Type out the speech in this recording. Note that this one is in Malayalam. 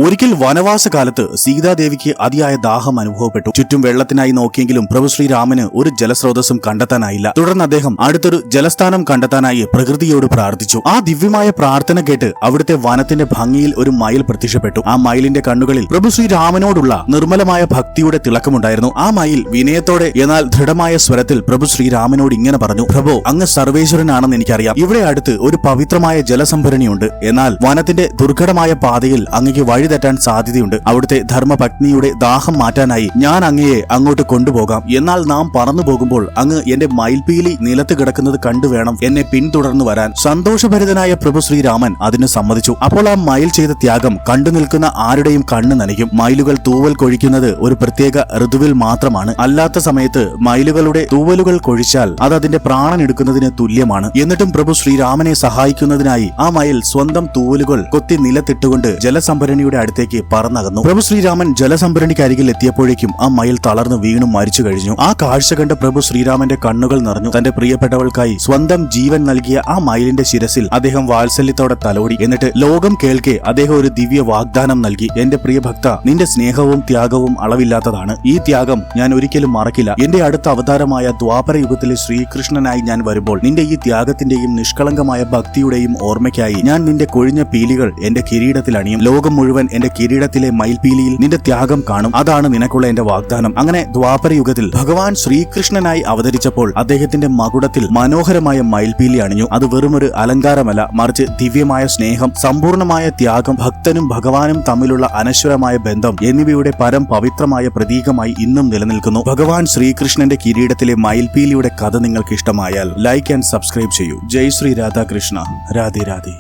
ഒരിക്കൽ വനവാസകാലത്ത് സീതാദേവിക്ക് അതിയായ ദാഹം അനുഭവപ്പെട്ടു. ചുറ്റും വെള്ളത്തിനായി നോക്കിയെങ്കിലും പ്രഭു ശ്രീരാമന് ഒരു ജലസ്രോതസ്സും കണ്ടെത്താനായില്ല. തുടർന്ന് അദ്ദേഹം അടുത്തൊരു ജലസ്ഥാനം കണ്ടെത്താനായി പ്രകൃതിയോട് പ്രാർത്ഥിച്ചു. ആ ദിവ്യമായ പ്രാർത്ഥന കേട്ട് അവിടുത്തെ വനത്തിന്റെ ഭംഗിയിൽ ഒരു മയിൽ പ്രത്യക്ഷപ്പെട്ടു. ആ മയിലിന്റെ കണ്ണുകളിൽ പ്രഭു ശ്രീരാമനോടുള്ള നിർമ്മലമായ ഭക്തിയുടെ തിളക്കമുണ്ടായിരുന്നു. ആ മയിൽ വിനയത്തോടെ എന്നാൽ ദൃഢമായ സ്വരത്തിൽ പ്രഭു ശ്രീരാമനോട് ഇങ്ങനെ പറഞ്ഞു: പ്രഭു, അങ്ങ് സർവേശ്വരനാണെന്ന് എനിക്കറിയാം. ഇവിടെ അടുത്ത് ഒരു പവിത്രമായ ജലസംഭരണിയുണ്ട്. എന്നാൽ വനത്തിന്റെ ദുർഘടമായ പാതയിൽ അങ്ങയ്ക്ക് വഴി തെറ്റാൻ സാധ്യതയുണ്ട്. അവിടുത്തെ ധർമ്മപത്നിയുടെ ദാഹം മാറ്റാനായി ഞാൻ അങ്ങയെ അങ്ങോട്ട് കൊണ്ടുപോകാം. എന്നാൽ നാം പറന്നു പോകുമ്പോൾ അങ്ങ് എന്റെ മയിൽപീലി നിലത്ത് കിടക്കുന്നത് കണ്ടുവേണം എന്നെ പിന്തുടർന്നു വരാൻ. സന്തോഷഭരിതനായ പ്രഭു ശ്രീരാമൻ അതിന് സമ്മതിച്ചു. അപ്പോൾ ആ മയിൽ ചെയ്ത ത്യാഗം കണ്ടു നിൽക്കുന്ന ആരുടെയും കണ്ണ് നനയ്ക്കും. മയിലുകൾ തൂവൽ കൊഴിക്കുന്നത് ഒരു പ്രത്യേക ഋതുവിൽ മാത്രമാണ്. അല്ലാത്ത സമയത്ത് മയിലുകളുടെ തൂവലുകൾ കൊഴിച്ചാൽ അത് അതിന്റെ പ്രാണൻ എടുക്കുന്നതിന് തുല്യമാണ്. എന്നിട്ടും പ്രഭു ശ്രീരാമനെ സഹായിക്കുന്നതിനായി ആ മയിൽ സ്വന്തം തൂവലുകൾ കൊത്തി നിലത്തിട്ടുകൊണ്ട് ജലസംഭരണിയുടെ അടുത്തേക്ക് പറന്നകന്നു. പ്രഭു ശ്രീരാമൻ ജലസംഭരണിക്ക് അരികിൽ എത്തിയപ്പോഴേക്കും ആ മയിൽ തളർന്നു വീണു മരിച്ചു കഴിഞ്ഞു. ആ കാഴ്ച കണ്ട പ്രഭു ശ്രീരാമന്റെ കണ്ണുകൾ നിറഞ്ഞു. തന്റെ പ്രിയപ്പെട്ടവൾക്കായി സ്വന്തം ജീവൻ നൽകിയ ആ മയിലിന്റെ ശിരസിൽ അദ്ദേഹം വാത്സല്യത്തോടെ തലോടി. എന്നിട്ട് ലോകം കേൾക്കെ അദ്ദേഹം ഒരു ദിവ്യ വാഗ്ദാനം നൽകി: എന്റെ പ്രിയ ഭക്ത, നിന്റെ സ്നേഹവും ത്യാഗവും അളവില്ലാത്തതാണ്. ഈ ത്യാഗം ഞാൻ ഒരിക്കലും മറക്കില്ല. എന്റെ അടുത്ത അവതാരമായ ദ്വാപര യുഗത്തിലെ ശ്രീകൃഷ്ണനായി ഞാൻ വരുമ്പോൾ നിന്റെ ഈ ത്യാഗത്തിന്റെയും നിഷ്കളങ്കമായ ഭക്തിയുടെയും ഓർമ്മയ്ക്കായി ഞാൻ നിന്റെ കൊഴിഞ്ഞ പീലികൾ എന്റെ കിരീടത്തിൽ അണിയും. ലോകം മുഴുവൻ എന്റെ കിരീടത്തിലെ മയിൽപീലിയിൽ നിന്റെ ത്യാഗം കാണും. അതാണ് നിനക്കുള്ള എന്റെ വാഗ്ദാനം. അങ്ങനെ ദ്വാപര യുഗത്തിൽ ഭഗവാൻ ശ്രീകൃഷ്ണനായി അവതരിച്ചപ്പോൾ അദ്ദേഹത്തിന്റെ മകുടത്തിൽ മനോഹരമായ മയിൽപീലി അണിഞ്ഞു. അത് വെറുമൊരു അലങ്കാരമല്ല, മറിച്ച് ദിവ്യമായ സ്നേഹം, സമ്പൂർണമായ ത്യാഗം, ഭക്തനും ഭഗവാനും തമ്മിലുള്ള അനശ്വരമായ ബന്ധം എന്നിവയുടെ പരം പവിത്രമായ പ്രതീകമായി ഇന്നും നിലനിൽക്കുന്നു. ഭഗവാൻ ശ്രീകൃഷ്ണന്റെ കിരീടത്തിലെ മയിൽപീലിയുടെ കഥ നിങ്ങൾക്ക് ഇഷ്ടമായാൽ ലൈക്ക് ആൻഡ് സബ്സ്ക്രൈബ് ചെയ്യൂ. ജയ് ശ്രീ രാധാകൃഷ്ണ. രാധേ രാധേ.